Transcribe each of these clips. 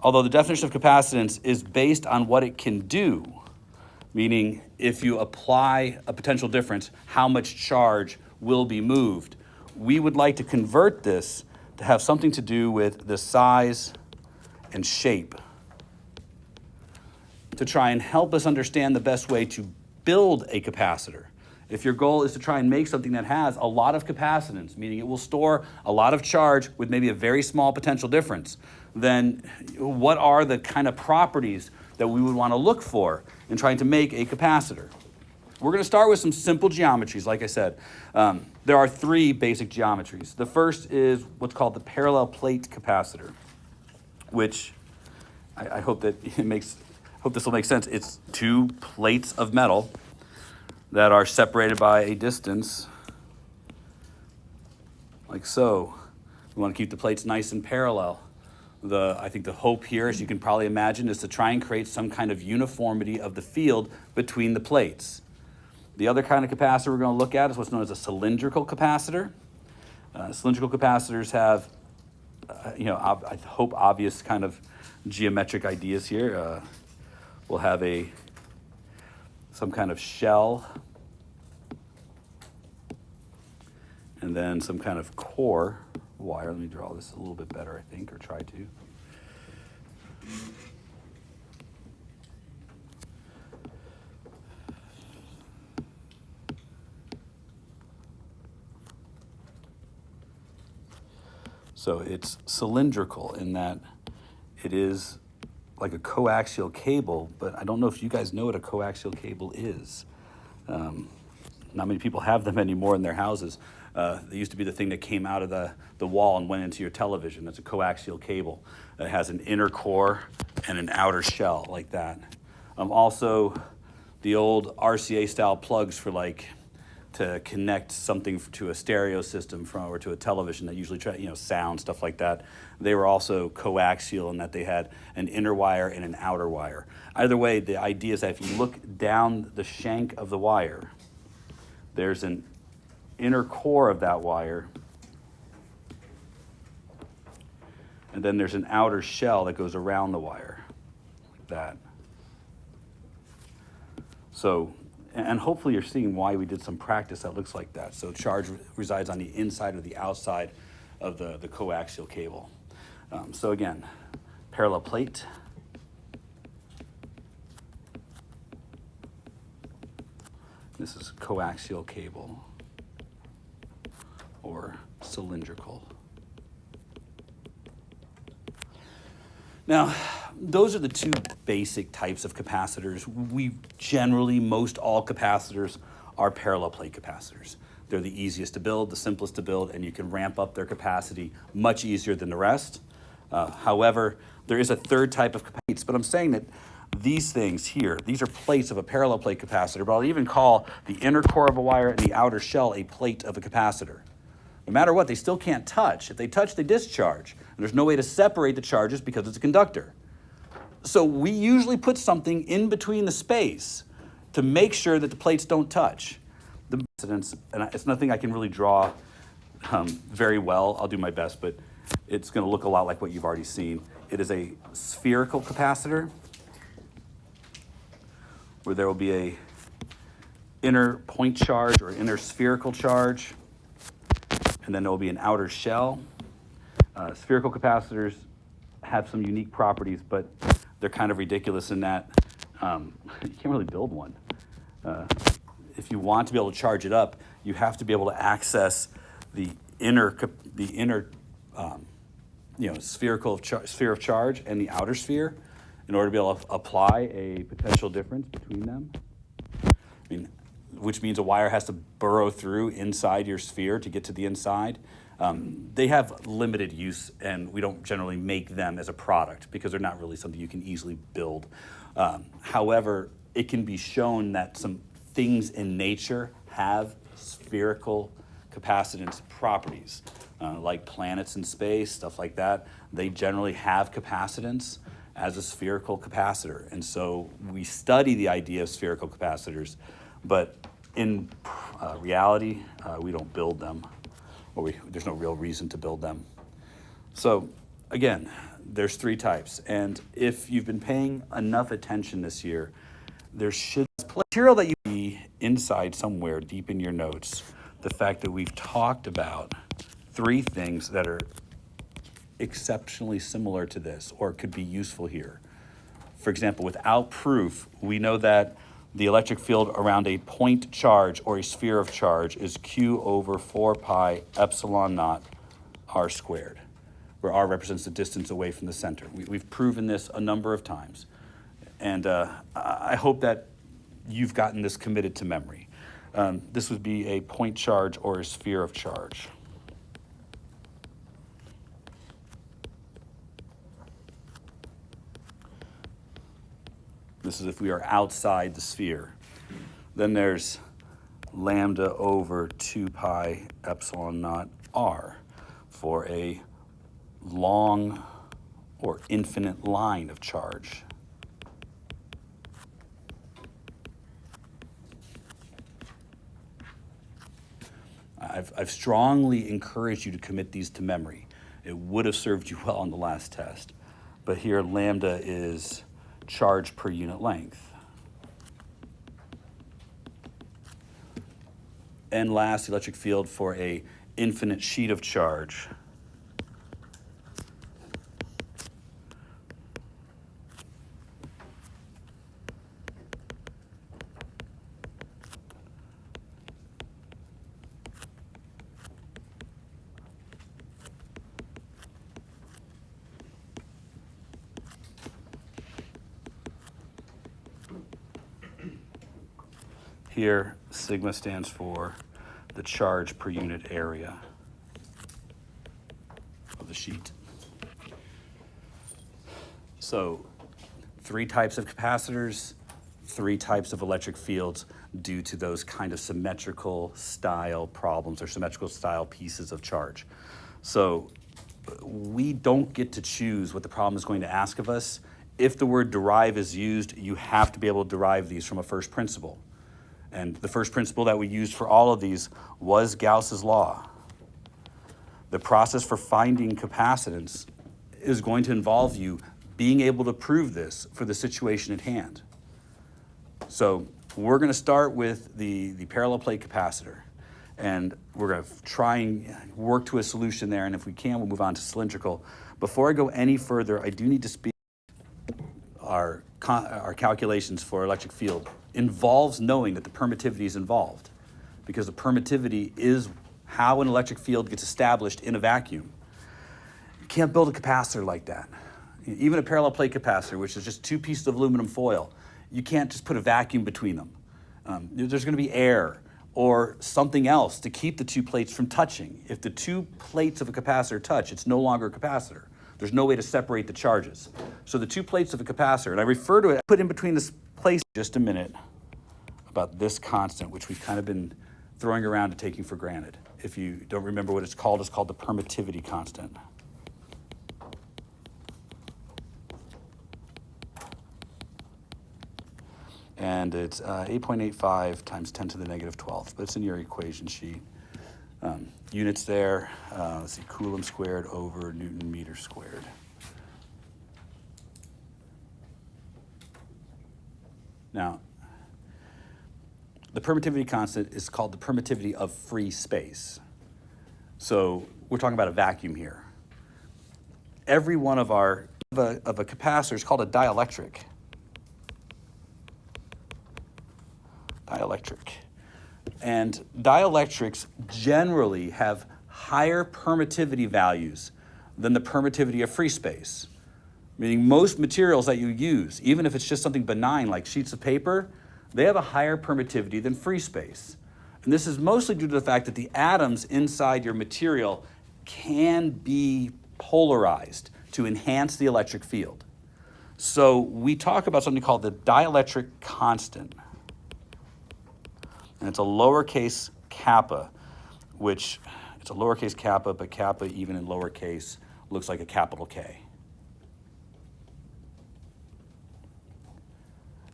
although the definition of capacitance is based on what it can do, meaning if you apply a potential difference, how much charge will be moved. We would like to convert this to have something to do with the size and shape to try and help us understand the best way to build a capacitor. If your goal is to try and make something that has a lot of capacitance, meaning it will store a lot of charge with maybe a very small potential difference, then what are the kind of properties that we would want to look for in trying to make a capacitor? We're going to start with some simple geometries, like I said. There are three basic geometries. The first is what's called the parallel plate capacitor, which I hope that hope this will make sense. It's two plates of metal that are separated by a distance, like so. We want to keep the plates nice and parallel. I think the hope here, as you can probably imagine, is to try and create some kind of uniformity of the field between the plates. The other kind of capacitor we're going to look at is what's known as a cylindrical capacitor. Cylindrical capacitors have, I hope obvious kind of geometric ideas here. We'll have some kind of shell, and then some kind of core wire. Let me draw this a little bit better, I think, or try to. So it's cylindrical in that it is like a coaxial cable, but I don't know if you guys know what a coaxial cable is. Not many people have them anymore in their houses. They used to be the thing that came out of the wall and went into your television. That's a coaxial cable. It has an inner core and an outer shell like that. Also, the old RCA style plugs for to connect something to a stereo system or to a television that usually sound, stuff like that. They were also coaxial in that they had an inner wire and an outer wire. Either way, the idea is that if you look down the shank of the wire, there's an inner core of that wire, and then there's an outer shell that goes around the wire, like that. So, and hopefully you're seeing why we did some practice that looks like that. So charge resides on the inside or the outside of the coaxial cable. So again, parallel plate. This is coaxial cable or cylindrical. Now, those are the two basic types of capacitors. Most all capacitors are parallel plate capacitors. They're the easiest to build, the simplest to build, and you can ramp up their capacity much easier than the rest. However, there is a third type of plates, but I'm saying that these things here, these are plates of a parallel plate capacitor, but I'll even call the inner core of a wire and the outer shell a plate of a capacitor. No matter what, they still can't touch. If they touch, they discharge. And there's no way to separate the charges because it's a conductor. So we usually put something in between the space to make sure that the plates don't touch. The capacitance, and it's nothing I can really draw very well. I'll do my best, but it's going to look a lot like what you've already seen. It is a spherical capacitor where there will be a inner point charge or inner spherical charge, and then there will be an outer shell. Spherical capacitors have some unique properties, but they're kind of ridiculous in that you can't really build one. If you want to be able to charge it up, you have to be able to access the inner sphere of charge and the outer sphere in order to be able to apply a potential difference between them. Which means a wire has to burrow through inside your sphere to get to the inside. They have limited use, and we don't generally make them as a product because they're not really something you can easily build. However, it can be shown that some things in nature have spherical capacitance properties, like planets in space, stuff like that. They generally have capacitance as a spherical capacitor. And so we study the idea of spherical capacitors, but in reality, we don't build them, or there's no real reason to build them. So again, there's three types. And if you've been paying enough attention this year, there should be material that you see inside somewhere deep in your notes, the fact that we've talked about three things that are exceptionally similar to this or could be useful here. For example, without proof, we know that the electric field around a point charge or a sphere of charge is Q over 4 pi epsilon naught r squared, where r represents the distance away from the center. We've proven this a number of times. And I hope that you've gotten this committed to memory. This would be a point charge or a sphere of charge. This is if we are outside the sphere. Then there's lambda over 2 pi epsilon naught r for a long or infinite line of charge. I've strongly encouraged you to commit these to memory. It would have served you well on the last test. But here lambda is charge per unit length. And last, electric field for a infinite sheet of charge. Here, sigma stands for the charge per unit area of the sheet. So, three types of capacitors, three types of electric fields due to those kind of symmetrical style problems or symmetrical style pieces of charge. So, we don't get to choose what the problem is going to ask of us. If the word derive is used, you have to be able to derive these from a first principle. And the first principle that we used for all of these was Gauss's law. The process for finding capacitance is going to involve you being able to prove this for the situation at hand. So we're going to start with the parallel plate capacitor. And we're going to try and work to a solution there. And if we can, we'll move on to cylindrical. Before I go any further, I do need to speak our calculations for electric field involves knowing that the permittivity is involved, because the permittivity is how an electric field gets established in a vacuum. You can't build a capacitor like that. Even a parallel plate capacitor, which is just two pieces of aluminum foil, you can't just put a vacuum between them. There's going to be air or something else to keep the two plates from touching. If the two plates of a capacitor touch, it's no longer a capacitor. There's no way to separate the charges. So the two plates of a capacitor, and I refer to it, put in between this place just a minute about this constant, which we've kind of been throwing around and taking for granted. If you don't remember what it's called the permittivity constant. And it's 8.85 times 10 to the negative 12th, but it's in your equation sheet. Units there, let's see, Coulomb squared over Newton meter squared. Now, the permittivity constant is called the permittivity of free space. So we're talking about a vacuum here. Every one of a capacitor is called a dielectric. Dielectric. And dielectrics generally have higher permittivity values than the permittivity of free space. Meaning most materials that you use, even if it's just something benign like sheets of paper, they have a higher permittivity than free space. And this is mostly due to the fact that the atoms inside your material can be polarized to enhance the electric field. So we talk about something called the dielectric constant. And it's a lowercase kappa, which it's a lowercase kappa, but kappa even in lowercase looks like a capital K.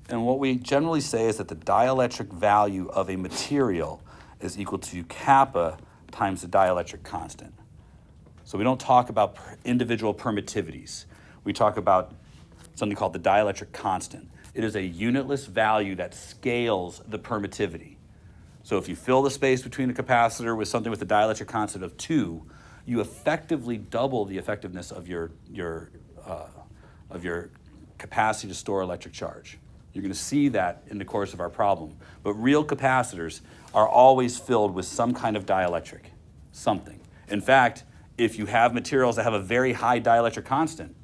And what we generally say is that the dielectric value of a material is equal to kappa times the dielectric constant. So we don't talk about individual permittivities. we talk about something called the dielectric constant. It is a unitless value that scales the permittivity. So if you fill the space between a capacitor with something with a dielectric constant of 2, you effectively double the effectiveness of your capacity to store electric charge. You're going to see that in the course of our problem. But real capacitors are always filled with some kind of dielectric, something. In fact, if you have materials that have a very high dielectric constant,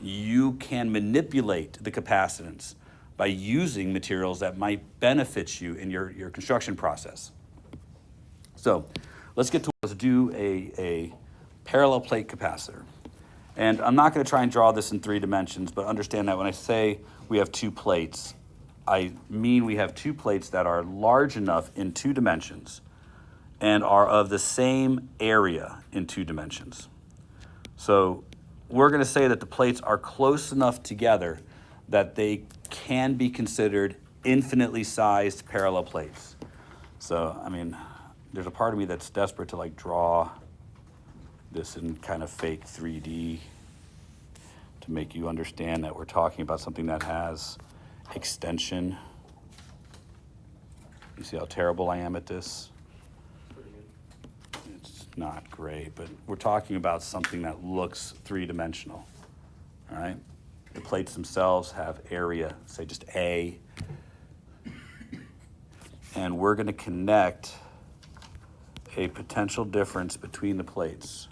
you can manipulate the capacitance by using materials that might benefit you in your construction process. So let's do a parallel plate capacitor. And I'm not going to try and draw this in 3 dimensions, but understand that when I say we have 2 plates, I mean we have 2 plates that are large enough in 2 dimensions and are of the same area in 2 dimensions. So we're going to say that the plates are close enough together that they can be considered infinitely sized parallel plates. So, I mean, there's a part of me that's desperate to like draw this in kind of fake 3D to make you understand that we're talking about something that has extension. You see how terrible I am at this? It's not great, but we're talking about something that looks 3-dimensional, all right? The plates themselves have area, say just A, and we're going to connect a potential difference between the plates.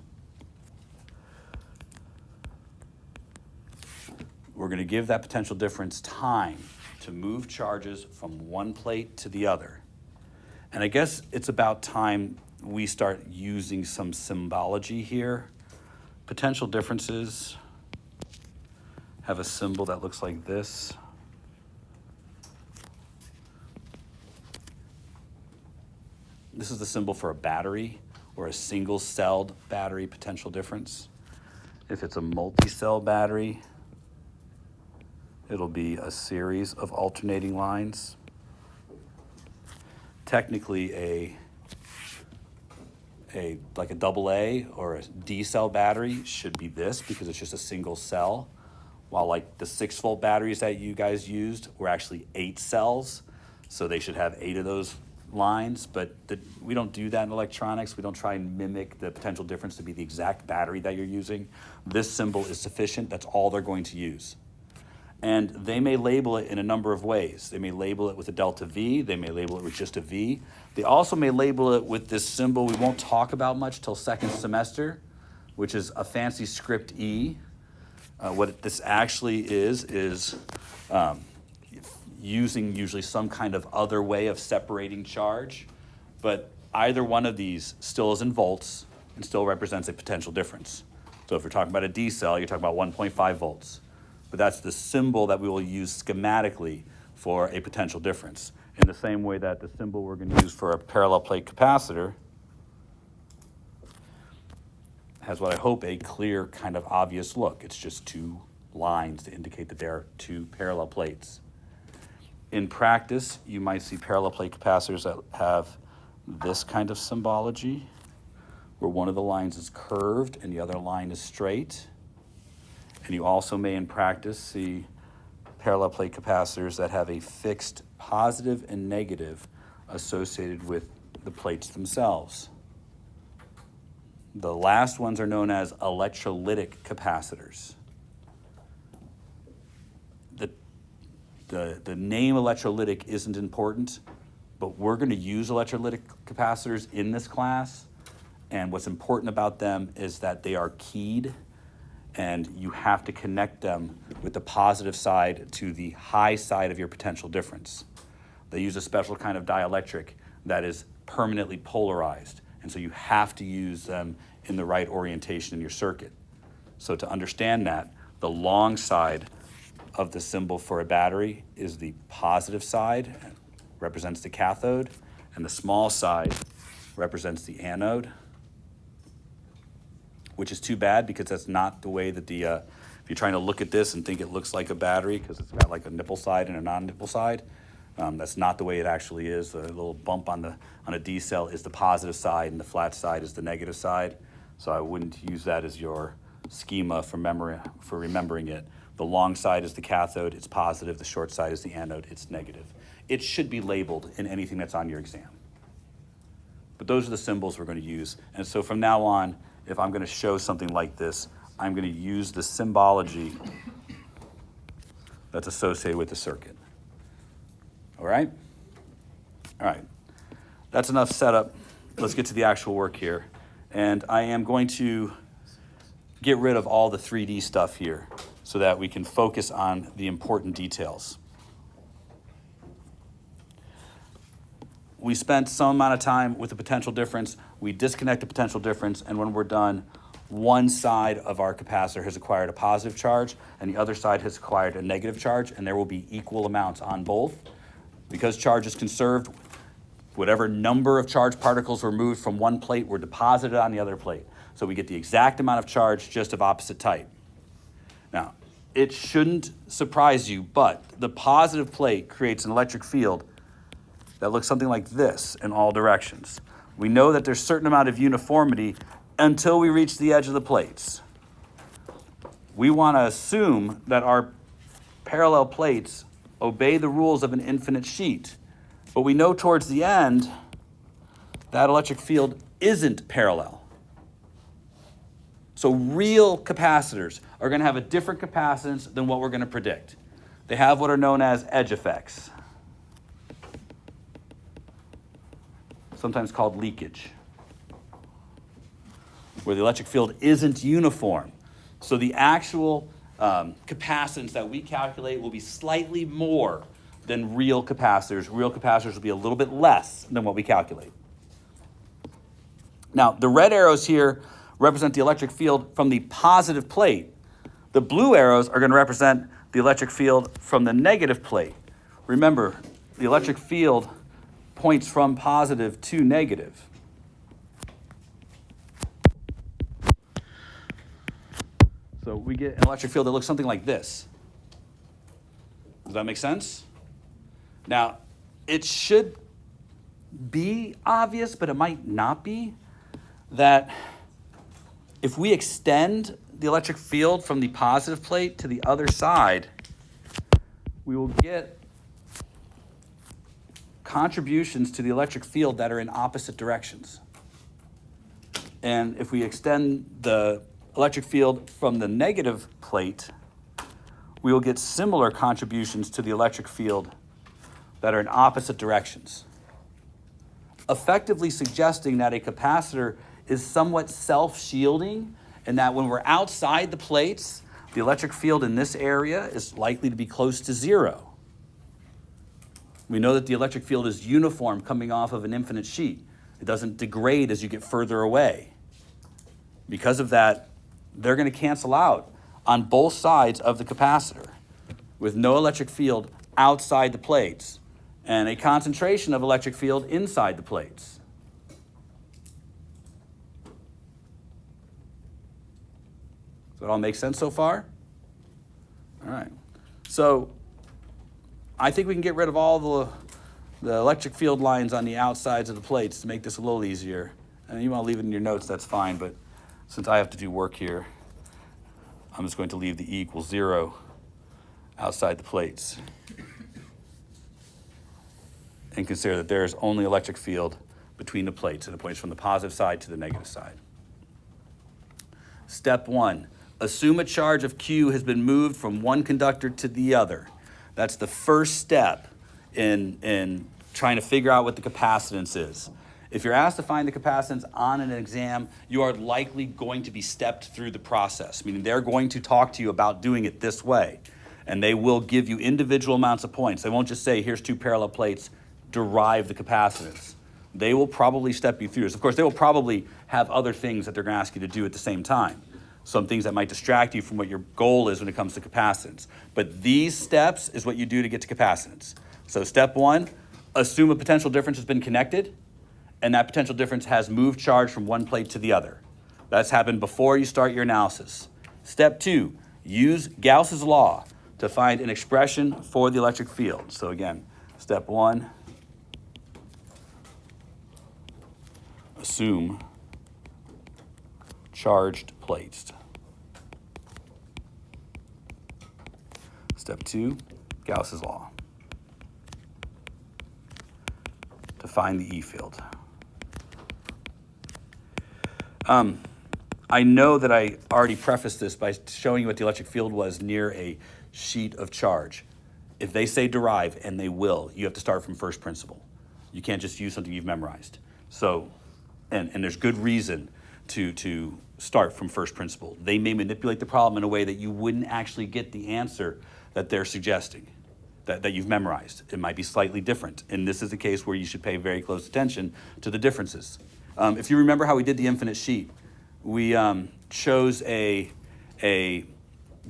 We're going to give that potential difference time to move charges from one plate to the other. And I guess it's about time we start using some symbology here. Potential differences have a symbol that looks like this. This is the symbol for a battery or a single-celled battery potential difference. If it's a multi-cell battery, it'll be a series of alternating lines. Technically, like a AA or a D-cell battery should be this because it's just a single cell, while like the 6-volt batteries that you guys used were actually 8 cells, so they should have 8 of those lines, but we don't do that in electronics. We don't try and mimic the potential difference to be the exact battery that you're using. This symbol is sufficient. That's all they're going to use. And they may label it in a number of ways. They may label it with a delta V. They may label it with just a V. They also may label it with this symbol we won't talk about much till second semester, which is a fancy script E. What this actually is using usually some kind of other way of separating charge. But either one of these still is in volts and still represents a potential difference. So if you're talking about a D cell, you're talking about 1.5 volts. But that's the symbol that we will use schematically for a potential difference. In the same way that the symbol we're going to use for a parallel plate capacitor has what I hope a clear, kind of obvious look. It's just 2 lines to indicate that there are 2 parallel plates. In practice, you might see parallel plate capacitors that have this kind of symbology, where one of the lines is curved and the other line is straight. And you also may, in practice, see parallel plate capacitors that have a fixed positive and negative associated with the plates themselves. The last ones are known as electrolytic capacitors. The name electrolytic isn't important, but we're going to use electrolytic capacitors in this class. And what's important about them is that they are keyed, and you have to connect them with the positive side to the high side of your potential difference. They use a special kind of dielectric that is permanently polarized, and so you have to use them in the right orientation in your circuit. So to understand that, the long side of the symbol for a battery is the positive side, represents the cathode, and the small side represents the anode, which is too bad because that's not the way that if you're trying to look at this and think it looks like a battery because it's got like a nipple side and a non-nipple side, that's not the way it actually is. The little bump on a D cell is the positive side and the flat side is the negative side. So I wouldn't use that as your schema for remembering it. The long side is the cathode, it's positive. The short side is the anode, it's negative. It should be labeled in anything that's on your exam. But those are the symbols we're going to use. And so from now on, if I'm going to show something like this, I'm going to use the symbology that's associated with the circuit. All right? All right. That's enough setup. Let's get to the actual work here. And I am going to get rid of all the 3D stuff here so that we can focus on the important details. We spent some amount of time with the potential difference. We disconnect the potential difference, and when we're done, one side of our capacitor has acquired a positive charge, and the other side has acquired a negative charge, and there will be equal amounts on both. Because charge is conserved, whatever number of charged particles were moved from one plate were deposited on the other plate. So we get the exact amount of charge, just of opposite type. Now, it shouldn't surprise you, but the positive plate creates an electric field that looks something like this in all directions. We know that there's a certain amount of uniformity until we reach the edge of the plates. We want to assume that our parallel plates obey the rules of an infinite sheet. But we know towards the end that electric field isn't parallel. So real capacitors are going to have a different capacitance than what we're going to predict. They have what are known as edge effects, sometimes called leakage, where the electric field isn't uniform. So the actual capacitance that we calculate will be slightly more than real capacitors. Real capacitors will be a little bit less than what we calculate. Now, the red arrows here represent the electric field from the positive plate. The blue arrows are going to represent the electric field from the negative plate. Remember, the electric field points from positive to negative. So we get an electric field that looks something like this. Does that make sense? Now, it should be obvious, but it might not be, that if we extend the electric field from the positive plate to the other side, we will get contributions to the electric field that are in opposite directions. And if we extend the electric field from the negative plate, we will get similar contributions to the electric field that are in opposite directions, effectively suggesting that a capacitor is somewhat self-shielding, and that when we're outside the plates, the electric field in this area is likely to be close to zero. We know that the electric field is uniform coming off of an infinite sheet. It doesn't degrade as you get further away. Because of that, they're going to cancel out on both sides of the capacitor with no electric field outside the plates and a concentration of electric field inside the plates. Does that all make sense so far? All right. So I think we can get rid of all the electric field lines on the outsides of the plates to make this a little easier. And you want to leave it in your notes, that's fine, but since I have to do work here, I'm just going to leave the E equals 0 outside the plates and consider that there is only electric field between the plates, and it points from the positive side to the negative side. Step 1, assume a charge of Q has been moved from one conductor to the other. That's the first step in trying to figure out what the capacitance is. If you're asked to find the capacitance on an exam, you are likely going to be stepped through the process, meaning they're going to talk to you about doing it this way, and they will give you individual amounts of points. They won't just say, here's two parallel plates, derive the capacitance. They will probably step you through this. Of course, they will probably have other things that they're going to ask you to do at the same time, some things that might distract you from what your goal is when it comes to capacitance. But these steps is what you do to get to capacitance. So step 1, assume a potential difference has been connected, and that potential difference has moved charge from one plate to the other. That's happened before you start your analysis. Step 2, use Gauss's law to find an expression for the electric field. So again, step 1, assume charged plates. Step 2, Gauss's law. To find the E field. I know that I already prefaced this by showing you what the electric field was near a sheet of charge. If they say derive, and they will, you have to start from first principle. You can't just use something you've memorized. So, and there's good reason to start from first principle. They may manipulate the problem in a way that you wouldn't actually get the answer that they're suggesting, that you've memorized. It might be slightly different. And this is a case where you should pay very close attention to the differences. If you remember how we did the infinite sheet, we chose a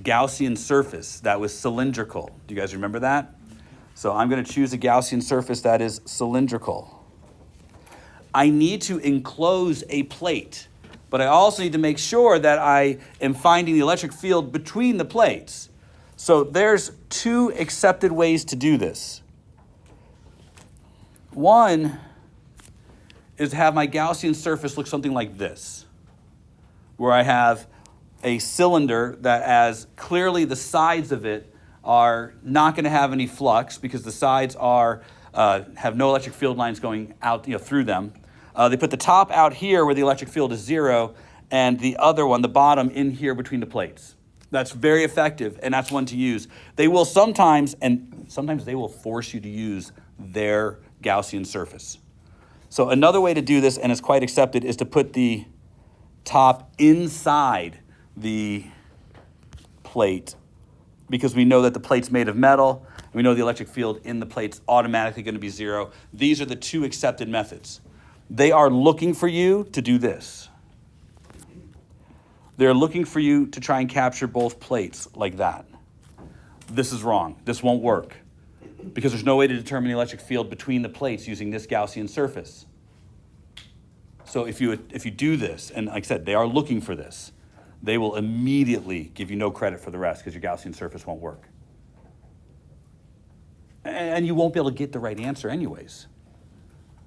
Gaussian surface that was cylindrical. Do you guys remember that? So I'm going to choose a Gaussian surface that is cylindrical. I need to enclose a plate, but I also need to make sure that I am finding the electric field between the plates. So there's 2 accepted ways to do this. One is to have my Gaussian surface look something like this, where I have a cylinder that, as clearly the sides of it are not going to have any flux because the sides are have no electric field lines going out through them. They put the top out here where the electric field is 0, and the other one, the bottom, in here between the plates. That's very effective, and that's one to use. They will sometimes they will force you to use their Gaussian surface. So another way to do this, and it's quite accepted, is to put the top inside the plate, because we know that the plate's made of metal, and we know the electric field in the plate's automatically going to be 0. These are the 2 accepted methods. They are looking for you to do this. They're looking for you to try and capture both plates like that. This is wrong. This won't work, because there's no way to determine the electric field between the plates using this Gaussian surface. So if you do this, and like I said, they are looking for this, they will immediately give you no credit for the rest because your Gaussian surface won't work. And you won't be able to get the right answer anyways.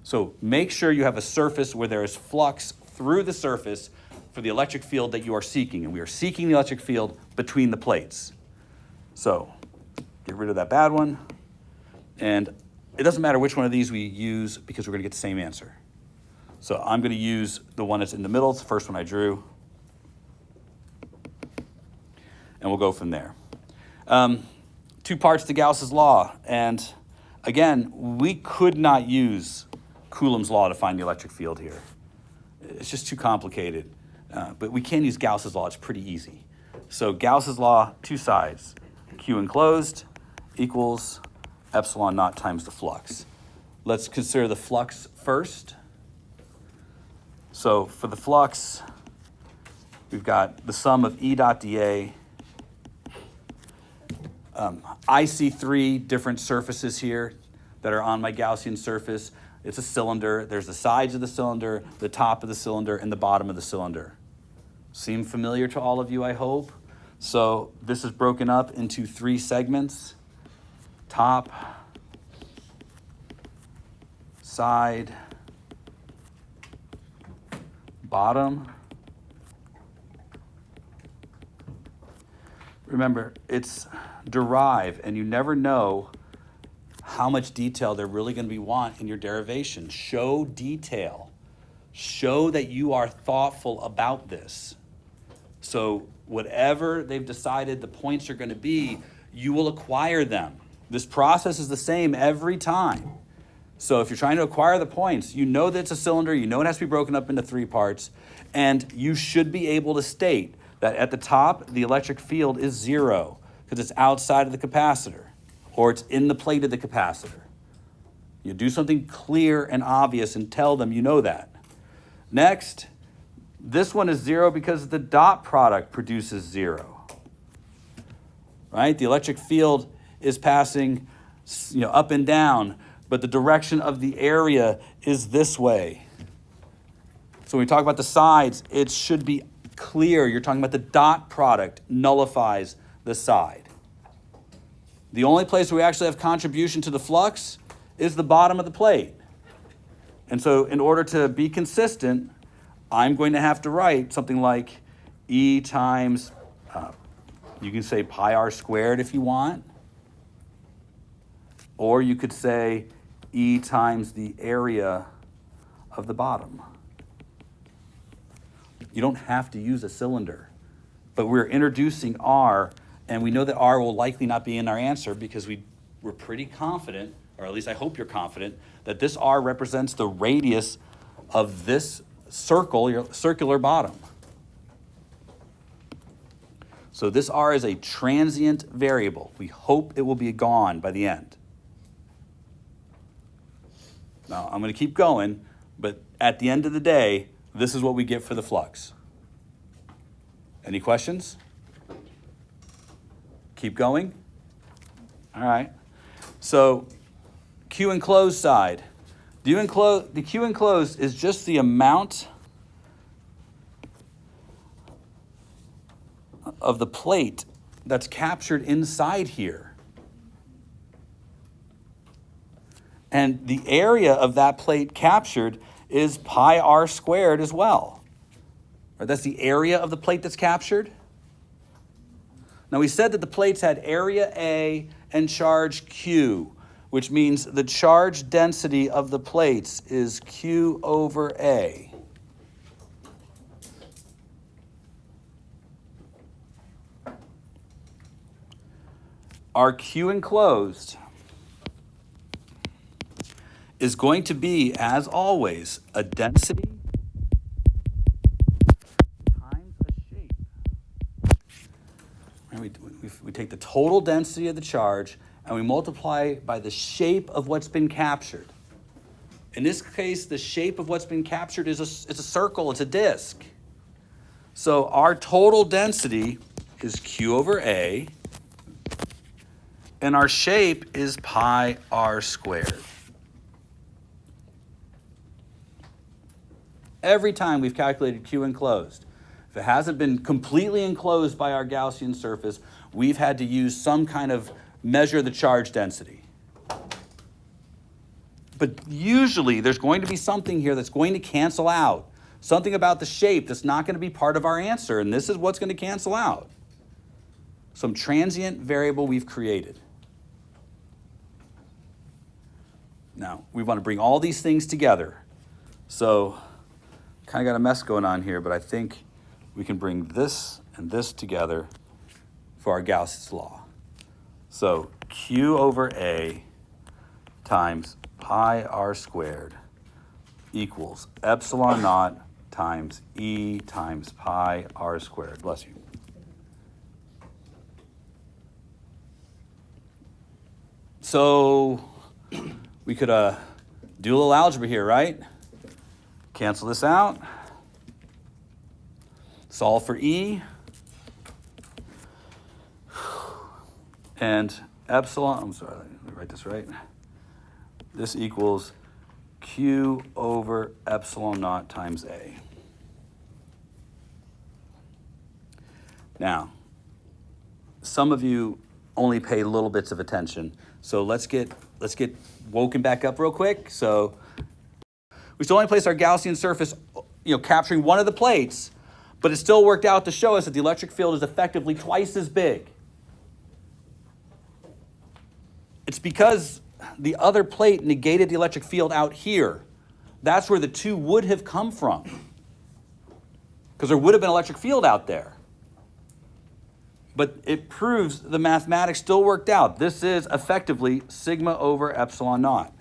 So make sure you have a surface where there is flux through the surface for the electric field that you are seeking. And we are seeking the electric field between the plates. So get rid of that bad one. And it doesn't matter which one of these we use because we're going to get the same answer. So I'm going to use the one that's in the middle. It's the first one I drew. And we'll go from there. 2 parts to Gauss's law. And again, we could not use Coulomb's law to find the electric field here. It's just too complicated. But we can use Gauss's law. It's pretty easy. So Gauss's law, 2 sides. Q enclosed equals epsilon naught times the flux. Let's consider the flux first. So for the flux, we've got the sum of E dot dA. I see 3 different surfaces here that are on my Gaussian surface. It's a cylinder. There's the sides of the cylinder, the top of the cylinder, and the bottom of the cylinder. Seem familiar to all of you, I hope. So this is broken up into 3 segments: top, side, bottom. Remember, it's derive, and you never know how much detail they're really going to want in your derivation. Show detail. Show that you are thoughtful about this. So whatever they've decided the points are going to be, you will acquire them. This process is the same every time. So if you're trying to acquire the points, you know that it's a cylinder, you know it has to be broken up into 3 parts, and you should be able to state that at the top, the electric field is 0 because it's outside of the capacitor, or it's in the plate of the capacitor. You do something clear and obvious and tell them you know that. Next, this one is 0 because the dot product produces 0. Right? The electric field is passing, up and down, but the direction of the area is this way. So when we talk about the sides, it should be clear. You're talking about the dot product nullifies the side. The only place where we actually have contribution to the flux is the bottom of the plate. And so in order to be consistent, I'm going to have to write something like E times, you can say pi r squared if you want. Or you could say E times the area of the bottom. You don't have to use a cylinder, but we're introducing R, and we know that R will likely not be in our answer because we're pretty confident, or at least I hope you're confident, that this R represents the radius of this circle, your circular bottom. So this R is a transient variable. We hope it will be gone by the end. Now, I'm going to keep going, but at the end of the day, this is what we get for the flux. Any questions? Keep going? All right. So Q enclosed side. The Q enclosed is just the amount of the plate that's captured inside here. And the area of that plate captured is pi r squared as well. Right, that's the area of the plate that's captured. Now we said that the plates had area A and charge Q, which means the charge density of the plates is Q over A. Our Q enclosed is going to be, as always, a density times a shape. And we take the total density of the charge and we multiply by the shape of what's been captured. In this case, the shape of what's been captured is it's a circle, it's a disk. So our total density is Q over A, and our shape is pi r squared. Every time we've calculated Q enclosed, if it hasn't been completely enclosed by our Gaussian surface, we've had to use some kind of measure the charge density. But usually there's going to be something here that's going to cancel out, something about the shape that's not going to be part of our answer, and this is what's going to cancel out. Some transient variable we've created. Now, we want to bring all these things together. So, kind of got a mess going on here, but I think we can bring this and this together for our Gauss's law. So, Q over A times pi r squared equals epsilon naught times E times pi r squared. Bless you. So, we could do a little algebra here, right? Cancel this out. Solve for E. And epsilon, I'm sorry, let me write this right. This equals Q over epsilon naught times A. Now, some of you only pay little bits of attention, so let's get woken back up real quick. So we still only place our Gaussian surface, capturing one of the plates, but it still worked out to show us that the electric field is effectively twice as big. It's because the other plate negated the electric field out here. That's where the two would have come from, because there would have been electric field out there. But it proves the mathematics still worked out. This is effectively sigma over epsilon naught.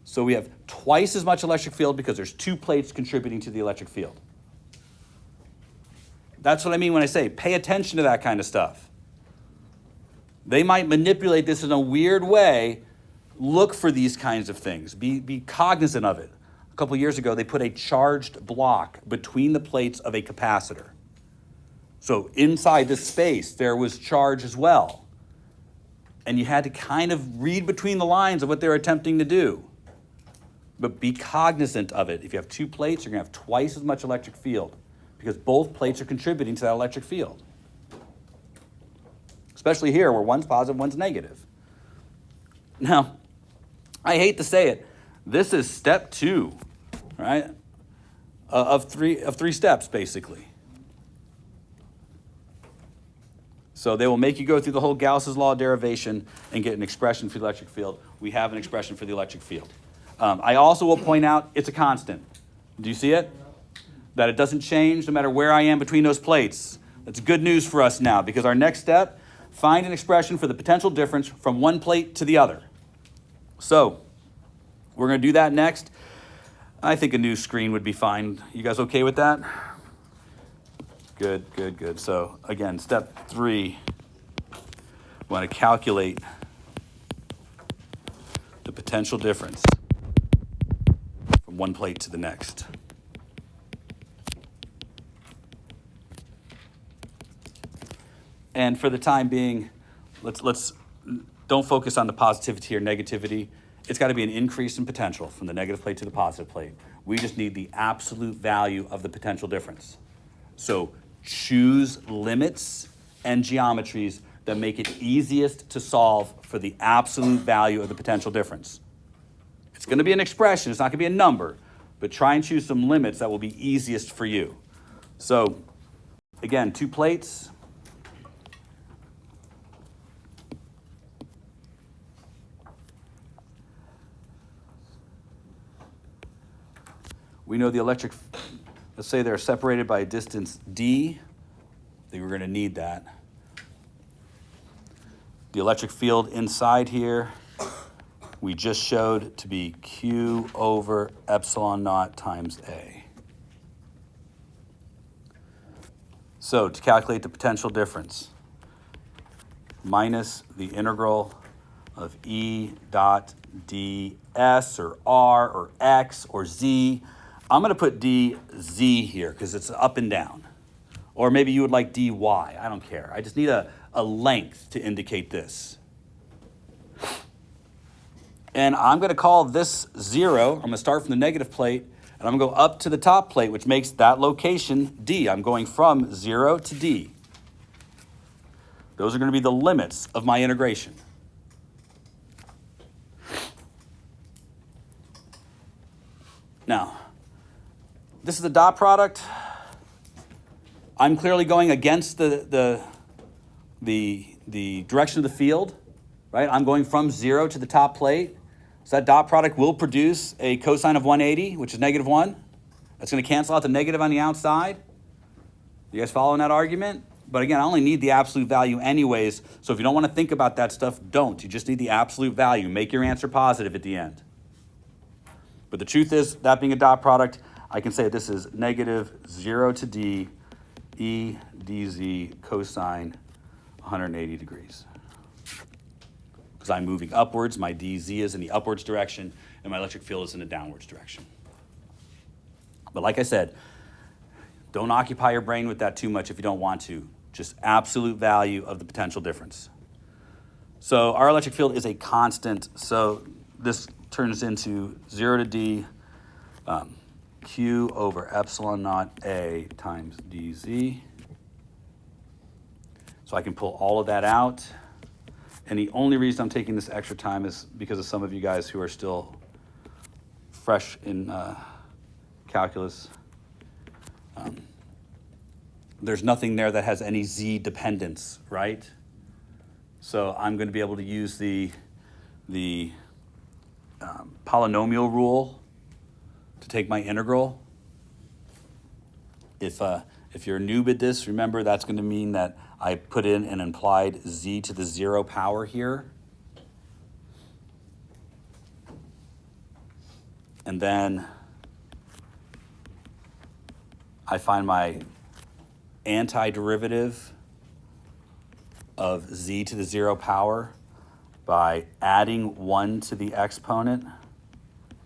So we have twice as much electric field because there's two plates contributing to the electric field. That's what I mean when I say pay attention to that kind of stuff. They might manipulate this in a weird way. Look for these kinds of things. Be cognizant of it. A couple of years ago, they put a charged block between the plates of a capacitor. So inside this space, there was charge as well. And you had to kind of read between the lines of what they're attempting to do. But be cognizant of it. If you have two plates, you're going to have twice as much electric field because both plates are contributing to that electric field. Especially here where one's positive, one's negative. Now, I hate to say it, this is step 2, right? Of three steps, basically. So they will make you go through the whole Gauss's law of derivation and get an expression for the electric field. We have an expression for the electric field. I also will point out it's a constant. Do you see it? That it doesn't change no matter where I am between those plates. That's good news for us now, because our next step, find an expression for the potential difference from one plate to the other. So we're going to do that next. I think a new screen would be fine. You guys okay with that? Good, good, good. So again, step 3, we want to calculate the potential difference from one plate to the next. And for the time being, let's don't focus on the positivity or negativity. It's got to be an increase in potential from the negative plate to the positive plate. We just need the absolute value of the potential difference. So choose limits and geometries that make it easiest to solve for the absolute value of the potential difference. It's going to be an expression. It's not going to be a number. But try and choose some limits that will be easiest for you. So again, 2 plates. We know the electric, let's say they're separated by a distance d. I think we're going to need that. The electric field inside here, we just showed to be Q over epsilon naught times A. So to calculate the potential difference, minus the integral of E dot ds or r or x or z. I'm going to put dz here because it's up and down. Or maybe you would like dy. I don't care. I just need a length to indicate this. And I'm going to call this 0. I'm going to start from the negative plate, and I'm going to go up to the top plate, which makes that location d. I'm going from 0 to d. Those are going to be the limits of my integration. Now, this is the dot product. I'm clearly going against the direction of the field, right? I'm going from 0 to the top plate. So that dot product will produce a cosine of 180, which is -1. That's going to cancel out the negative on the outside. You guys following that argument? But again, I only need the absolute value anyways. So if you don't want to think about that stuff, don't. You just need the absolute value. Make your answer positive at the end. But the truth is, that being a dot product, I can say this is -0 to d e dz cosine 180 degrees. Because I'm moving upwards, my dz is in the upwards direction, and my electric field is in the downwards direction. But like I said, don't occupy your brain with that too much if you don't want to. Just absolute value of the potential difference. So our electric field is a constant, so this turns into 0 to d q over epsilon naught a times dz. So I can pull all of that out. And the only reason I'm taking this extra time is because of some of you guys who are still fresh in calculus. There's nothing there that has any z dependence, right? So I'm going to be able to use the polynomial rule to take my integral. If you're a noob at this, remember that's going to mean that I put in an implied z to the 0 power here. And then I find my antiderivative of z to the 0 power by adding 1 to the exponent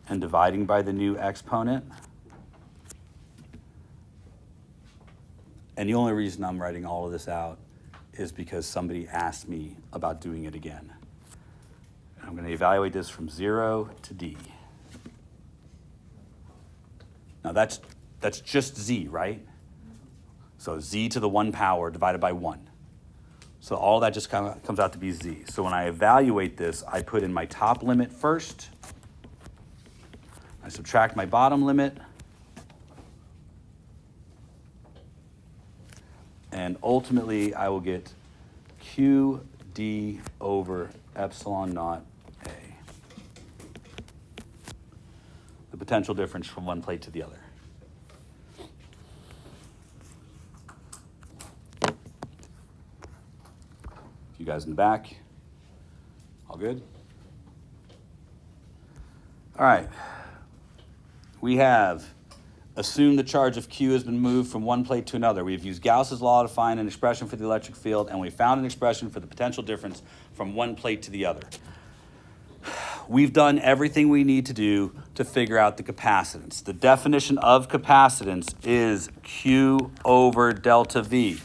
and dividing by the new exponent. And the only reason I'm writing all of this out is because somebody asked me about doing it again. And I'm going to evaluate this from 0 to d. Now that's just z, right? So z to the 1 power divided by 1. So all that just kind of comes out to be z. So when I evaluate this, I put in my top limit first. I subtract my bottom limit. And ultimately, I will get QD over epsilon naught A. The potential difference from one plate to the other. You guys in the back, all good? All right, we have assumed the charge of Q has been moved from one plate to another. We've used Gauss's law to find an expression for the electric field, and we found an expression for the potential difference from one plate to the other. We've done everything we need to do to figure out the capacitance. The definition of capacitance is Q over delta V.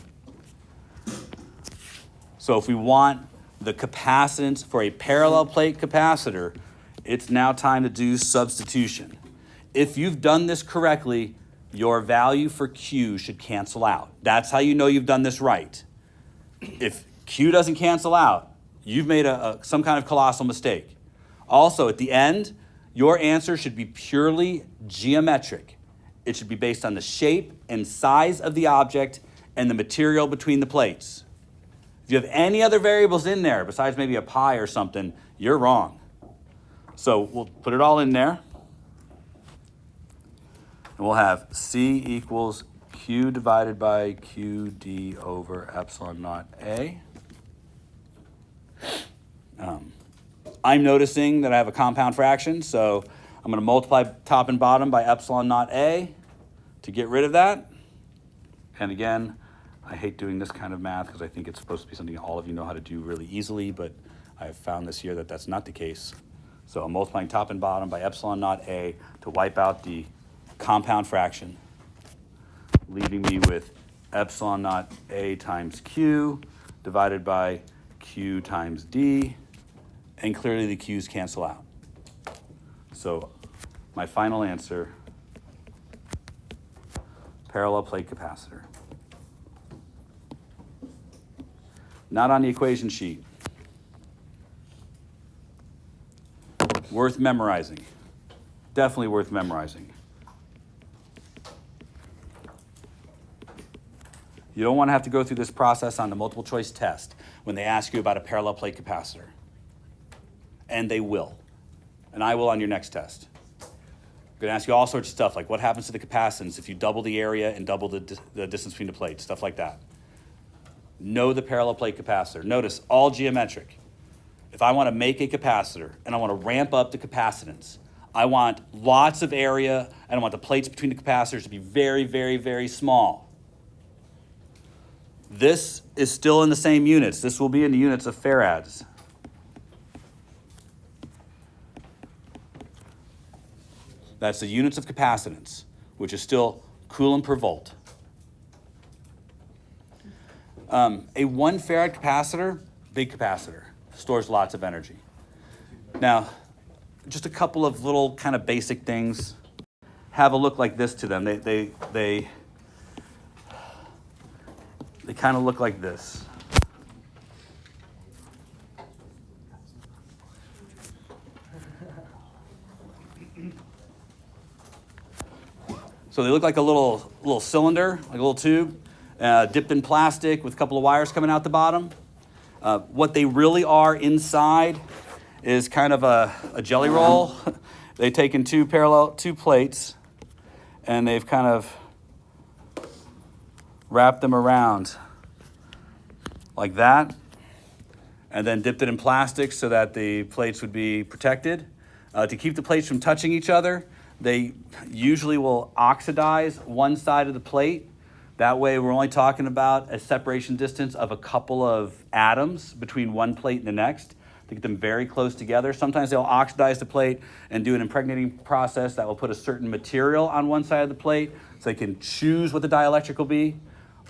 So if we want the capacitance for a parallel plate capacitor, it's now time to do substitution. If you've done this correctly, your value for Q should cancel out. That's how you know you've done this right. If Q doesn't cancel out, you've made some kind of colossal mistake. Also, at the end, your answer should be purely geometric. It should be based on the shape and size of the object and the material between the plates. If you have any other variables in there, besides maybe a pi or something, you're wrong. So we'll put it all in there. And we'll have C equals Q divided by QD over epsilon naught A. I'm noticing that I have a compound fraction, so I'm going to multiply top and bottom by epsilon naught A to get rid of that. And again, I hate doing this kind of math because I think it's supposed to be something all of you know how to do really easily, but I've found this year that that's not the case. So I'm multiplying top and bottom by epsilon naught A to wipe out the compound fraction, leaving me with epsilon naught A times Q divided by Q times D, and clearly the Q's cancel out. So my final answer, parallel plate capacitor. Not on the equation sheet. Worth memorizing. Definitely worth memorizing. You don't want to have to go through this process on the multiple choice test when they ask you about a parallel plate capacitor. And they will. And I will on your next test. I'm going to ask you all sorts of stuff like what happens to the capacitance if you double the area and double the distance between the plates, stuff like that. Know the parallel plate capacitor. Notice, all geometric. If I want to make a capacitor and I want to ramp up the capacitance, I want lots of area and I want the plates between the capacitors to be very, very, very small. This is still in the same units. This will be in the units of farads. That's the units of capacitance, which is still Coulomb per volt. A 1 farad capacitor, big capacitor, stores lots of energy. Now, just a couple of little kind of basic things have a look like this to them. They kind of look like this. So they look like a little cylinder, like a little tube, dipped in plastic with a couple of wires coming out the bottom. What they really are inside is kind of a jelly roll. They've taken two plates and they've kind of wrapped them around like that and then dipped it in plastic so that the plates would be protected. To keep the plates from touching each other, they usually will oxidize one side of the plate. That way we're only talking about a separation distance of a couple of atoms between one plate and the next to get them very close together. Sometimes they'll oxidize the plate and do an impregnating process that will put a certain material on one side of the plate so they can choose what the dielectric will be.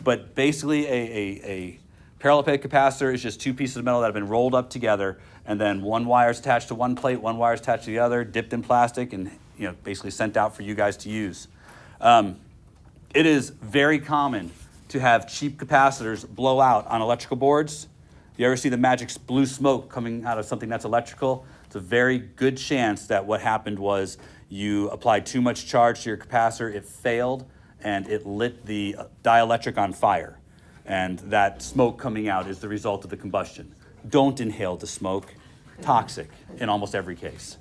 But basically a parallel plate capacitor is just two pieces of metal that have been rolled up together and then one wire is attached to one plate, one wire is attached to the other, dipped in plastic and basically sent out for you guys to use. It is very common to have cheap capacitors blow out on electrical boards. You ever see the magic blue smoke coming out of something that's electrical? It's a very good chance that what happened was you applied too much charge to your capacitor, it failed, and it lit the dielectric on fire. And that smoke coming out is the result of the combustion. Don't inhale the smoke. Toxic in almost every case.